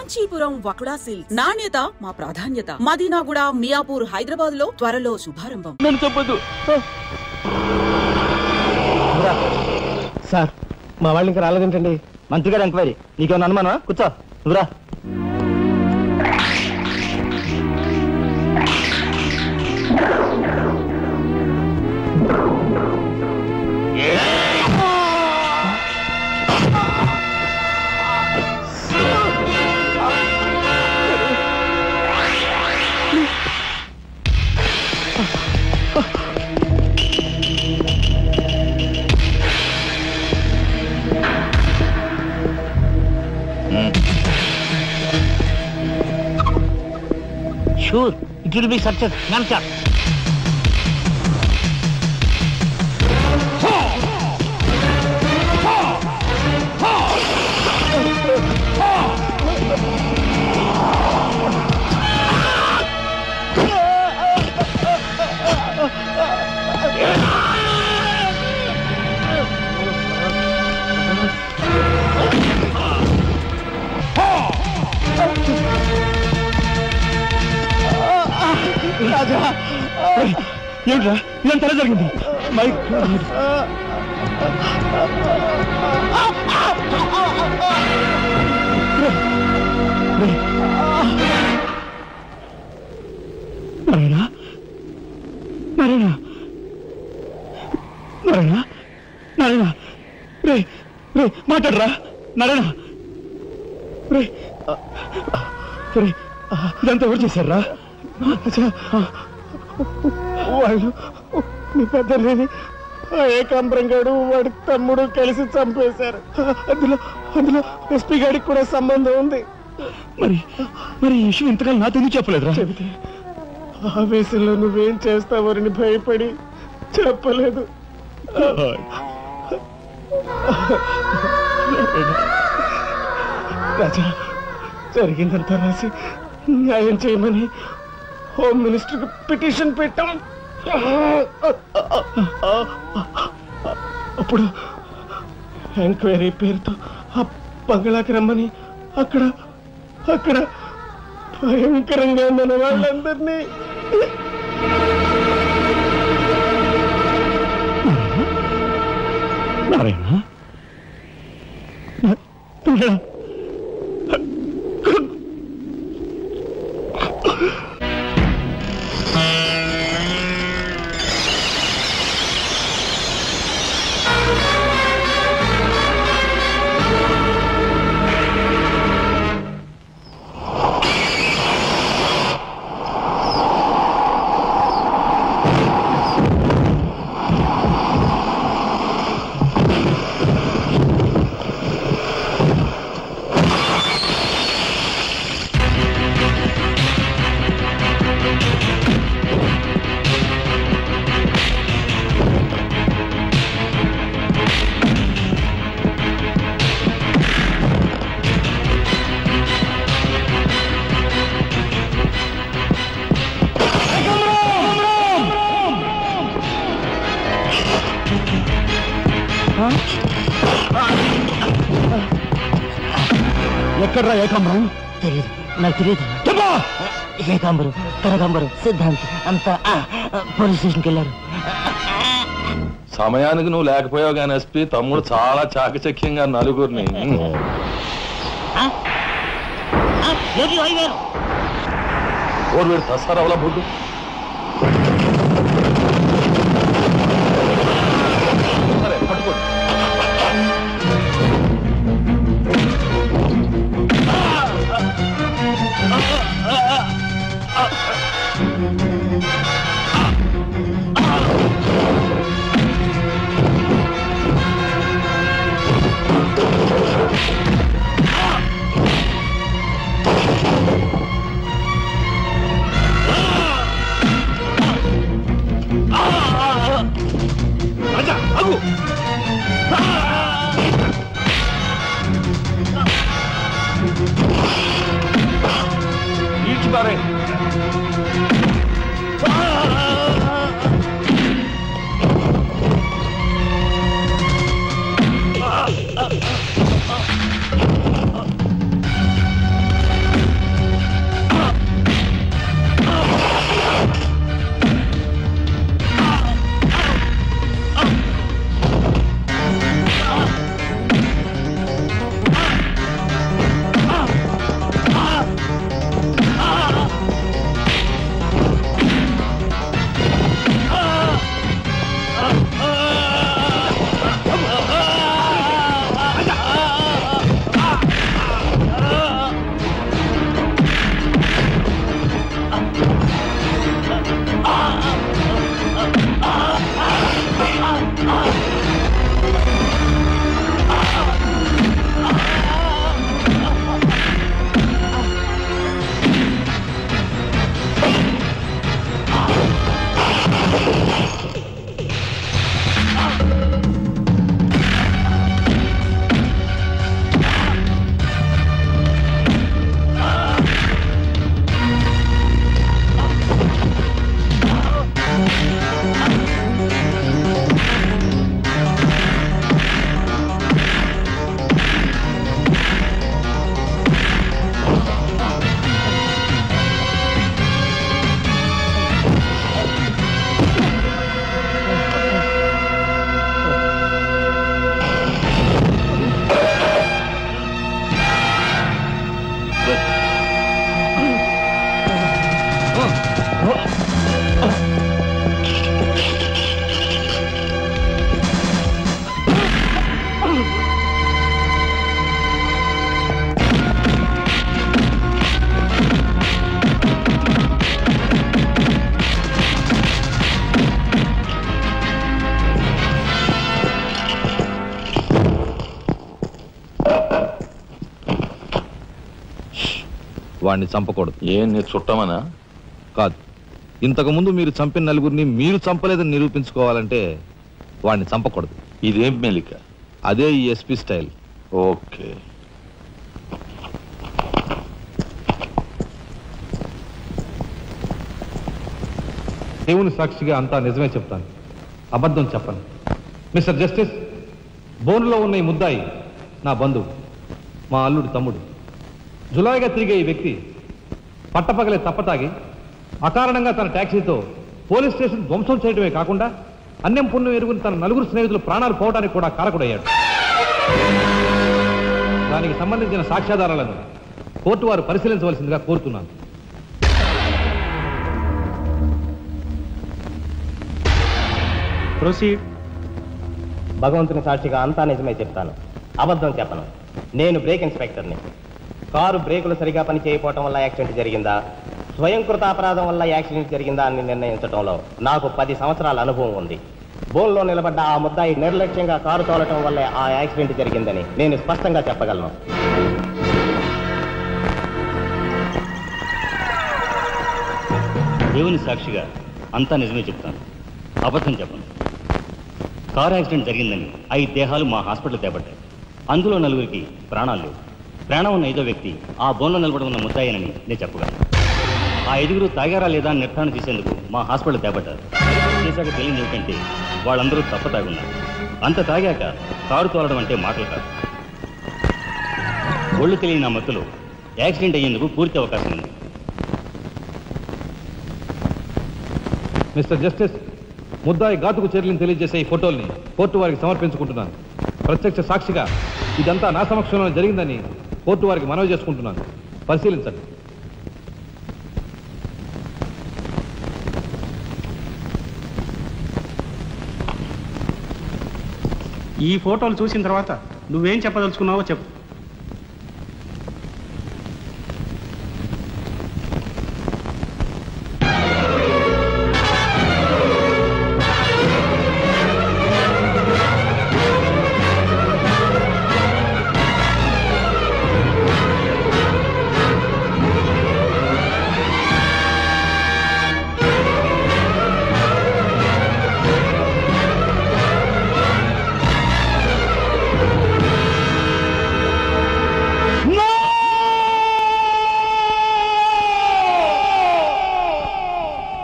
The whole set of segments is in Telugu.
కాంచీపురం వకుడా సిల్క్స్. నాణ్యత మా ప్రాధాన్యత. మదీనాగూడ, మియాపూర్, హైదరాబాద్ లో త్వరలో శుభారంభం. సార్ మా వాళ్ళు ఇంకా రాలేదేంటండి? మంత్రి గారు ఎంక్వైరీ. నీకేమన్నా అనుమానమా? కూర్చో, నువ్వురా. Sure, it will be success, Namcha. రాజా, ఏమిట్రా ఇదంతా జరిగింది? మైక్ నారాయణ, నారాయణ, నారాయణ, నారాయణ, రే రే మాట్లాడరా నారాయణ, రే రే ఇదంతా ఎవరు చేశారా? వాళ్ళు మీ పెద్దలేని ఏకాంబరం గారు వాడి తమ్ముడు కలిసి చంపేశారు. అందులో అందులో ఎస్పీ గారికి కూడా సంబంధం ఉంది. మరి మరి ఈ విషయం ఇంతకాలం నాతో ఎందుకు చెప్పలేదురా? చెబితే ఆవేశంలో నువ్వేం చేస్తావని భయపడి చెప్పలేదు. రాజా, జరిగిందంతా రాసి న్యాయం చేయమని హోమ్ మినిస్టర్ పిటిషన్ పెట్టాం. అప్పుడు ఎంక్వైరీ పేరుతో ఆ బంగ్లాకి రమ్మని అక్కడ అక్కడ భయంకరంగా మన వాళ్ళందరినీ నారాయణ ఎక్కడ్రా ఏకాంబరం? తెలియదు, నాకు తెలియదు. ఏకాంబరం, కనకాంబరం, సిద్ధాంత్ అంతా పోలీస్ స్టేషన్కి వెళ్ళారు. సమయానికి నువ్వు లేకపోయావు కానీ ఎస్పీ తమ్ముడు చాలా చాకచక్యంగా నలుగురిని ఓరు తసారవల బొడ్డు పట్టుకోండి. వాడిని చంపకూడదు. ఏం నీ చుట్టమనా? కాదు, ఇంతకుముందు మీరు చంపిన నలుగురిని మీరు చంపలేదని నిరూపించుకోవాలంటే వాడిని చంపకూడదు. ఇదేం మెలిక? అదే ఈ ఎస్పీ స్టైల్. ఓకే. దేవుని సాక్షిగా అంతా నిజమే చెప్తాను, అబద్ధం చెప్పను. మిస్టర్ జస్టిస్, బోన్లో ఉన్న ఈ ముద్దాయి నా బంధువు, మా అల్లుడి తమ్ముడు. జులాయిగా తిరిగే ఈ వ్యక్తి పట్టపగలే తప్పతాగి అకారణంగా తన ట్యాక్సీతో పోలీస్ స్టేషన్ ధ్వంసం చేయడమే కాకుండా అన్యం పుణ్యం ఎరుగుని తన నలుగురు స్నేహితులు ప్రాణాలు పోవడానికి కూడా కారకుడయ్యాడు. దానికి సంబంధించిన సాక్ష్యాధారాలను కోర్టు వారు పరిశీలించవలసిందిగా కోరుతున్నాను. ప్రొసీడ్. భగవంతుని సాక్షిగా అంతా నిజమే చెప్తాను, అబద్ధం చెప్పను. నేను బ్రేక్ ఇన్స్పెక్టర్ని. కారు బ్రేకులు సరిగా పని చేయకపోవటం వల్ల యాక్సిడెంట్ జరిగిందా, స్వయంకృత అపరాధం వల్ల యాక్సిడెంట్ జరిగిందా అని నిర్ణయించడంలో నాకు 10 సంవత్సరాల అనుభవం ఉంది. బోన్లో నిలబడ్డ ఆ ముద్దాయి నిర్లక్ష్యంగా కారు తోలటం వల్లే ఆ యాక్సిడెంట్ జరిగిందని నేను స్పష్టంగా చెప్పగలను. దేవుని సాక్షిగా అంతా నిజమే చెప్తాను, అబద్ధం చెప్పను. కారు యాక్సిడెంట్ జరిగిందని 5 దేహాలు మా హాస్పిటల్ తేబడ్డాయి. అందులో 4గురికి ప్రాణాలు లేవు. ప్రాణం ఉన్న 5వ వ్యక్తి ఆ బోన్లో నిలబడి ఉన్న ముద్దాయనని నేను చెప్పగలను. ఆ 5గురు తాగారా లేదా అని నిర్ధారణ చేసేందుకు మా హాస్పిటల్ తేబడ్డారు. చేశాక తెలియదు ఏమిటంటే వాళ్ళందరూ తప్ప తాగున్నారు. అంత తాగాక కారు తోలడం అంటే మాటలు కాదు. ఒళ్ళు తెలియని ఆ మత్తులో యాక్సిడెంట్ అయ్యేందుకు పూర్తి అవకాశం ఉంది. మిస్టర్ జస్టిస్, ముద్దాయి ఘాతుకు చర్యలను తెలియజేసే ఈ ఫోటోల్ని కోర్టు వారికి సమర్పించుకుంటున్నాను. ప్రత్యక్ష సాక్షిగా ఇదంతా నా సమక్షంలో జరిగిందని కోర్టు వారికి మనవి చేసుకుంటున్నాను. పరిశీలించండి. ఈ ఫోటోలు చూసిన తర్వాత నువ్వేం చెప్పదలుచుకున్నావో చెప్పు.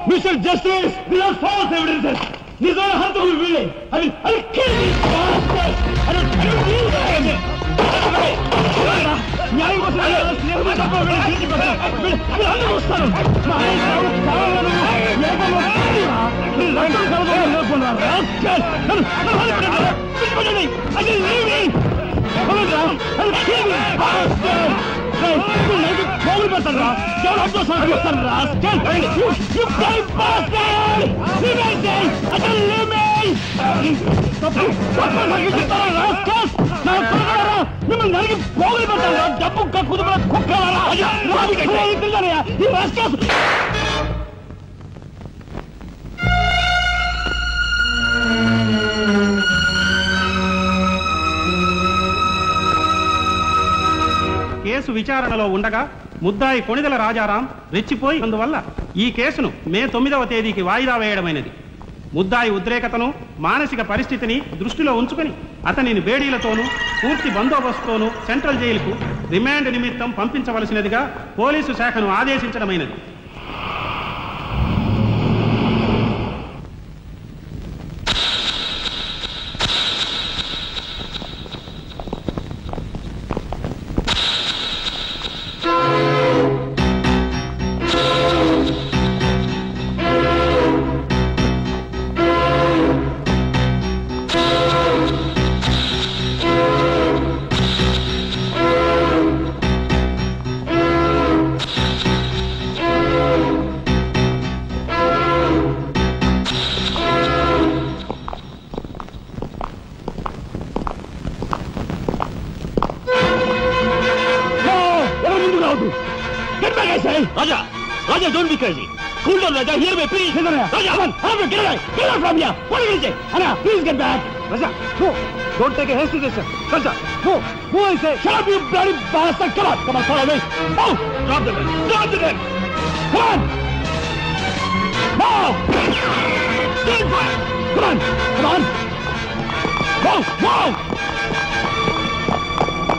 Mr. Justice, these are false evidences. These are hantable willing. I'll kill these bastards. I don't need them. న్యాయం కోసం మిమ్మల్ని నరికి పోగులు పెట్టారా? డబ్బు కక్కుదు కుక్కలారా? కేసు విచారణలో ఉండగా ముద్దాయి కొణిదెల రాజారాం రెచ్చిపోయి అందువల్ల ఈ కేసును మే 9వ తేదీకి వాయిదా వేయడమైనది. ముద్దాయి ఉద్రేకతను, మానసిక పరిస్థితిని దృష్టిలో ఉంచుకొని అతనిని బేడీలతోనూ పూర్తి బందోబస్తుతోనూ సెంట్రల్ జైలుకు రిమాండ్ నిమిత్తం పంపించవలసినదిగా పోలీసు శాఖను ఆదేశించడమైనది. Raja! Raja, don't be crazy! Cool down, Raja! Hear me, please! Raja, come on! Get away! Get away from here! What are you going to say? Anna, please get back! Raja, no! Don't take a hasty decision. Raja, no! Move, I say! Shut up, you bloody bastard! Come on, follow me! Move! Drop the gun! Drop the gun! Come on! Move! Stand fire! Come on! Move!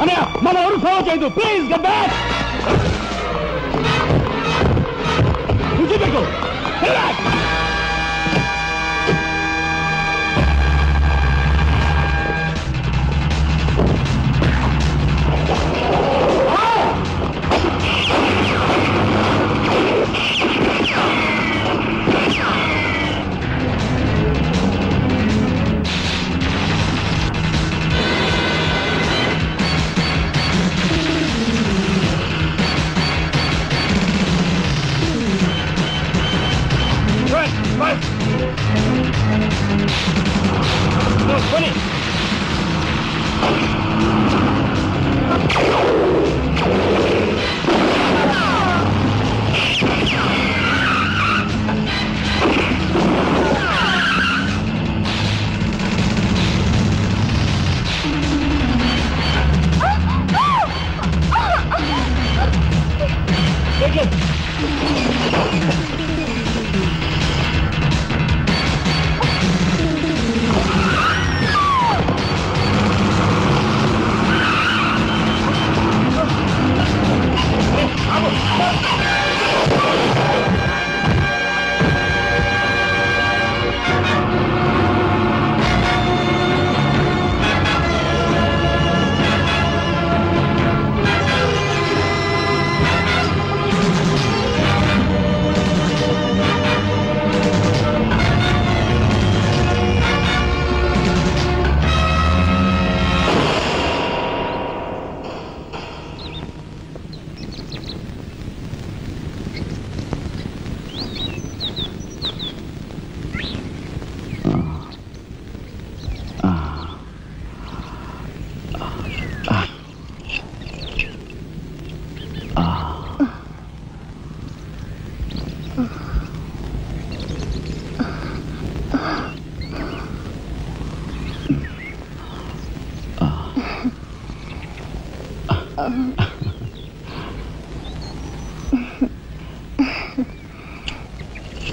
Anaya, mama ఎవరు ఫాలో చేయదు. Please get back! Go! Get back!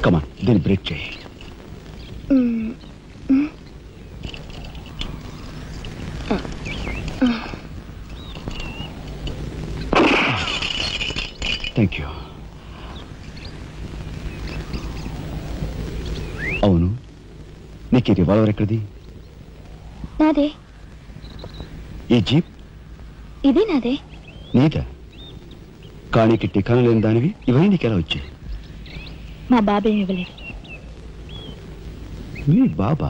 Come on, then break చేయి. Thank you. అవును, నీకు ఈ రివాల్వర్ ఎక్కడిది? నాదే. ఈ జీప్? ఇది నాదే. నీదా? కానీకి టికాను లేని దానివి ఇవన్నీ నీకెలా వచ్చాయి? మా బాబేమి ఇవ్వలేదు. మీ బాబా?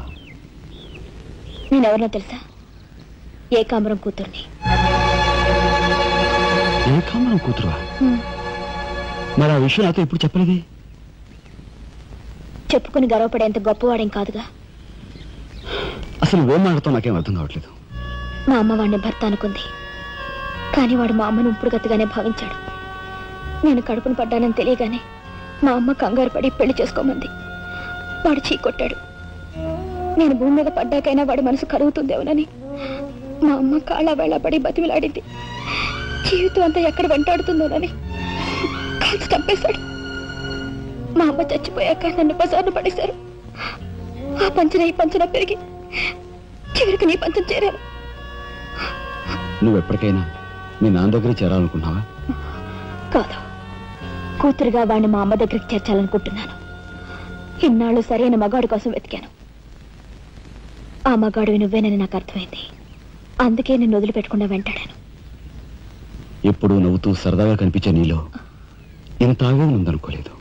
నేనెవరినో తెలుసా? ఏకాంబరం కూతుర్ని. ఏకాంబరం కూతురువా? మరి ఆ విషయం నాతో ఎప్పుడు చెప్పలేది? చెప్పుకుని గర్వపడేంత గొప్పవాడేం కాదుగా. అసలు ఏం మాట్లాడుతావు నాకేం అర్థం కావట్లేదు. మా అమ్మ వాడిని భర్త అనుకుంది, కానీ వాడు మా అమ్మను ఇప్పుడు గతిగానే భావించాడు. నేను కడుపును పడ్డానని తెలియగానే మా అమ్మ కంగారు పడి పెళ్లి చేసుకోమంది. వాడు చీకొట్టాడు. నేను భూమి మీద పడ్డాకైనా వాడి మనసు కరుగుతుందేమోనని మా అమ్మ కాళ్ళ వేళ పడి బతిమిలాడింది. జీవితం అంతా ఎక్కడ వెంటాడుతుందోనని కాల్చి చంపేశాడు. మా అమ్మ చచ్చిపోయాక నన్ను బజార్ను పడేశారు. ఆ పంచన ఈ పంచన పెరిగి చివరికి నీ పంచం చేరాను. నువ్వు ఎప్పటికైనా మీ నాన్న దగ్గర చేరాలనుకున్నావా? కాదు, కూతురుగా వాడిని మా అమ్మ దగ్గరికి చేర్చాలనుకుంటున్నాను. ఇన్నాళ్ళు సరైన మగాడు కోసం వెతికాను. ఆ మగాడివి నువ్వేనని నాకు అర్థమైంది. అందుకే నేను వదిలిపెట్టకుండా వెంటాడాను. ఎప్పుడూ నవ్వుతూ సరదాగా కనిపించే నీలో ఇంత ఆవేదన ఉందనుకోలేదు.